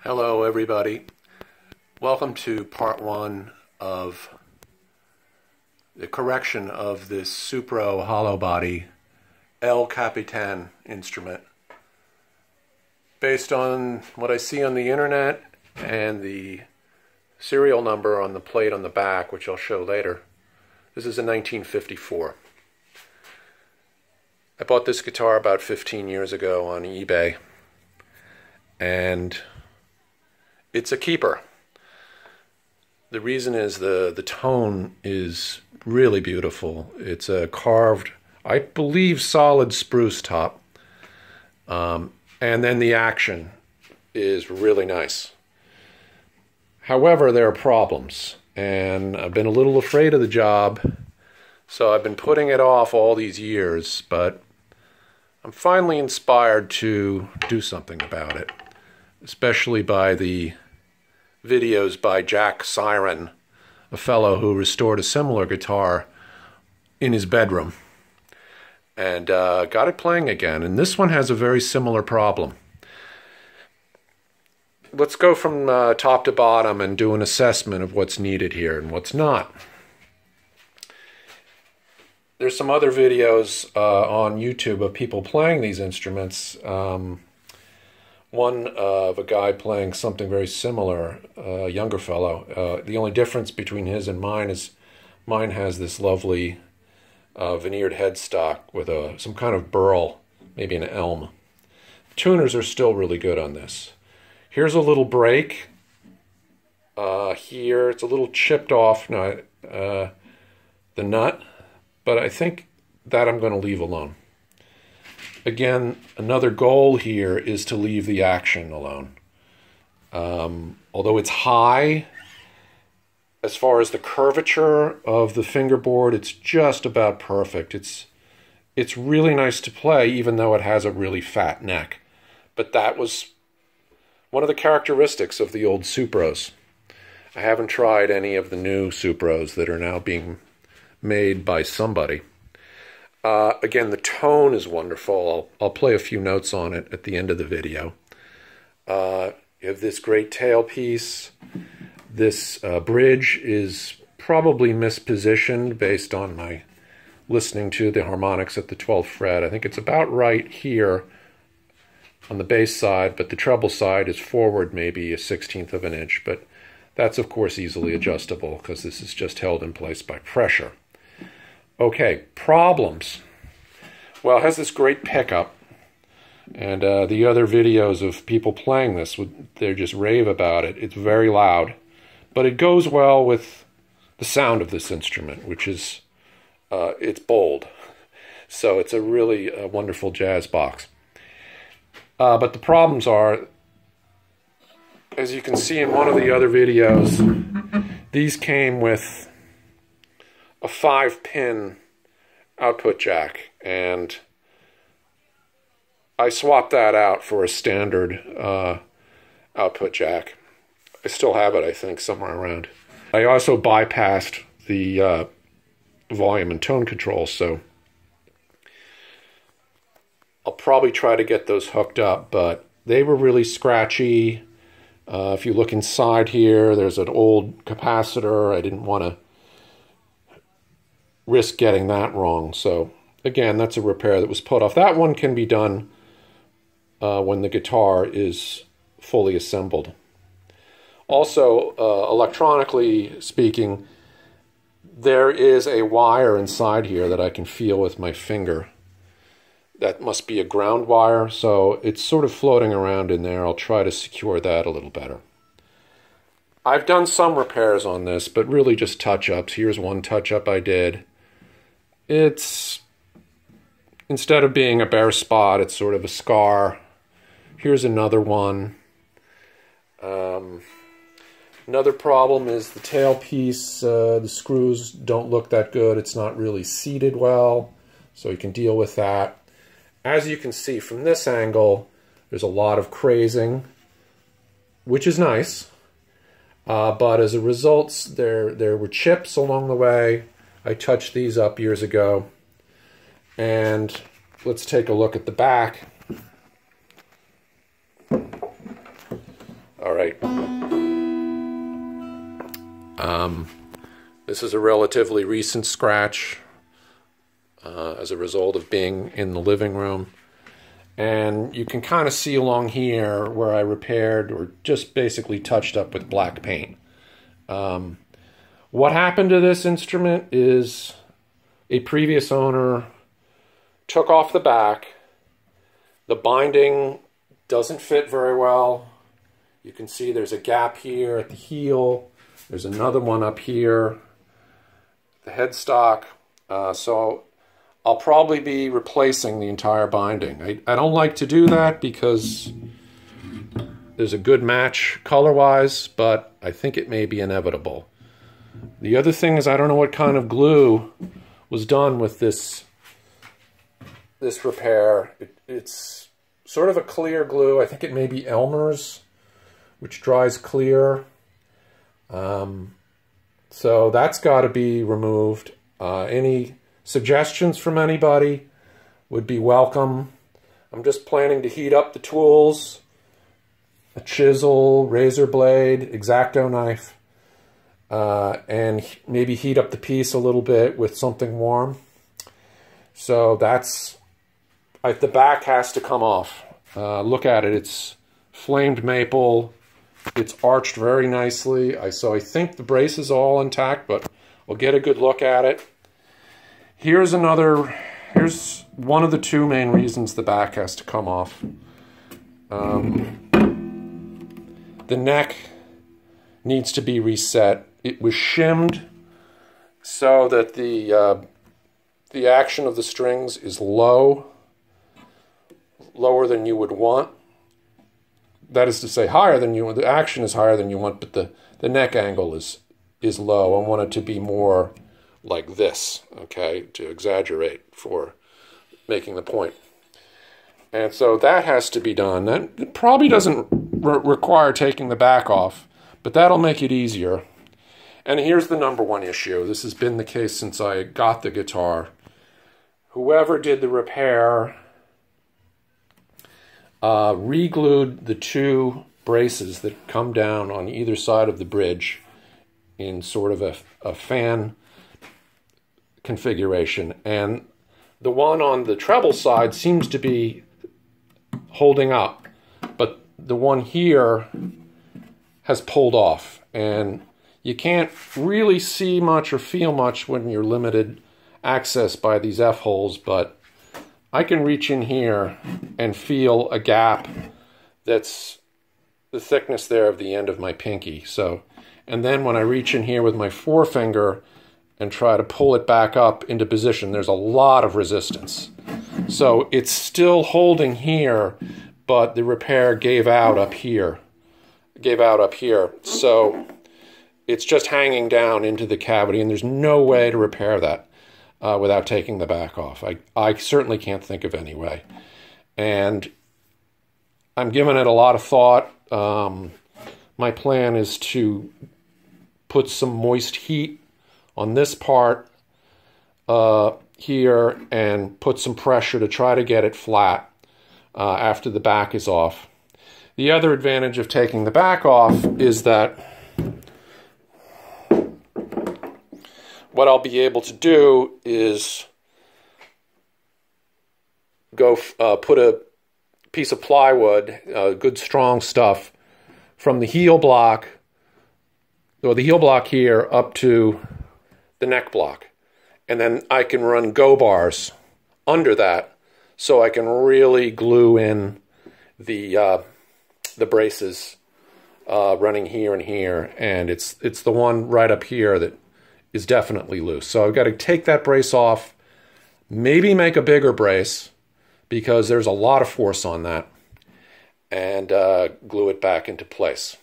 Hello everybody. Welcome to part one of the correction of this Supro hollow body El Capitan instrument. Based on what I see on the internet and the serial number on the plate on the back, which I'll show later, this is a 1954. I bought this guitar about 15 years ago on eBay, and it's a keeper. The reason is the tone is really beautiful. It's a carved, I believe, solid spruce top. And then the action is really nice. However, there are problems, and I've been a little afraid of the job, so I've been putting it off all these years, but I'm finally inspired to do something about it, especially by the videos by Jack Siren, a fellow who restored a similar guitar in his bedroom and got it playing again. And this one has a very similar problem. Let's go from top to bottom and do an assessment of what's needed here and what's not. There's some other videos on YouTube of people playing these instruments. One of a guy playing something very similar, a younger fellow. The only difference between his and mine is mine has this lovely veneered headstock with some kind of burl, maybe an elm. Tuners are still really good on this. Here's a little break here. It's a little chipped off now, the nut, but I think that I'm going to leave alone. Again, another goal here is to leave the action alone. Although it's high, as far as the curvature of the fingerboard, it's just about perfect. It's really nice to play, even though it has a really fat neck. But that was one of the characteristics of the old Supros. I haven't tried any of the new Supros that are now being made by somebody. Again, the tone is wonderful. I'll play a few notes on it at the end of the video. You have this great tailpiece. This bridge is probably mispositioned based on my listening to the harmonics at the 12th fret. I think it's about right here on the bass side, but the treble side is forward maybe a 1/16 of an inch. But that's, of course, easily adjustable because this is just held in place by pressure. Okay, problems. Well, it has this great pickup, and the other videos of people playing this, they just rave about it. It's very loud, but it goes well with the sound of this instrument, which is, it's bold. So it's a really wonderful jazz box. But the problems are, as you can see in one of the other videos, these came with a 5-pin output jack, and I swapped that out for a standard output jack. I still have it, I think, somewhere around. I also bypassed the volume and tone control, so I'll probably try to get those hooked up, but they were really scratchy. If you look inside here, there's an old capacitor. I didn't want to risk getting that wrong. So again, that's a repair that was put off. That one can be done when the guitar is fully assembled. Also, electronically speaking, there is a wire inside here that I can feel with my finger. That must be a ground wire, so it's sort of floating around in there. I'll try to secure that a little better. I've done some repairs on this, but really just touch-ups. Here's one touch-up I did. It's, instead of being a bare spot, it's sort of a scar. Here's another one. Another problem is the tailpiece. The screws don't look that good. It's not really seated well, so you can deal with that. As you can see from this angle, there's a lot of crazing, which is nice. But as a result, there were chips along the way. I touched these up years ago. And let's take a look at the back. All right. This is a relatively recent scratch as a result of being in the living room. And you can kind of see along here where I repaired or just basically touched up with black paint. What happened to this instrument is a previous owner took off the back. The binding doesn't fit very well. You can see there's a gap here at the heel. There's another one up here. The headstock. So I'll probably be replacing the entire binding. I don't like to do that because there's a good match color-wise, but I think it may be inevitable. The other thing is I don't know what kind of glue was done with this repair. It's sort of a clear glue. I think it may be Elmer's, which dries clear. So that's got to be removed. Any suggestions from anybody would be welcome. I'm just planning to heat up the tools, a chisel, razor blade, X-Acto knife, and maybe heat up the piece a little bit with something warm. So that's, the back has to come off. Look at it, it's flamed maple. It's arched very nicely. So I think the brace is all intact, but we'll get a good look at it. Here's one of the two main reasons the back has to come off. The neck needs to be reset. It was shimmed so that the action of the strings is lower than you would want. That is to say, higher than you want. The action is higher than you want, but the neck angle is low. I want it to be more like this, okay, to exaggerate for making the point. And so that has to be done. That probably doesn't require taking the back off, but that'll make it easier. And here's the number one issue. This has been the case since I got the guitar. Whoever did the repair re-glued the two braces that come down on either side of the bridge in sort of a fan configuration, and the one on the treble side seems to be holding up, but the one here has pulled off, and you can't really see much or feel much when you're limited access by these F-holes, but I can reach in here and feel a gap that's the thickness there of the end of my pinky. So, and then when I reach in here with my forefinger and try to pull it back up into position, there's a lot of resistance. So it's still holding here, but the repair gave out up here. So it's just hanging down into the cavity, and there's no way to repair that without taking the back off. I certainly can't think of any way. And I'm giving it a lot of thought. My plan is to put some moist heat on this part here and put some pressure to try to get it flat after the back is off. The other advantage of taking the back off is that what I'll be able to do is go put a piece of plywood, good strong stuff, from the heel block, or the heel block here, up to the neck block. And then I can run go bars under that so I can really glue in the braces running here and here. And it's the one right up here that is definitely loose. So I've got to take that brace off, maybe make a bigger brace because there's a lot of force on that, and glue it back into place.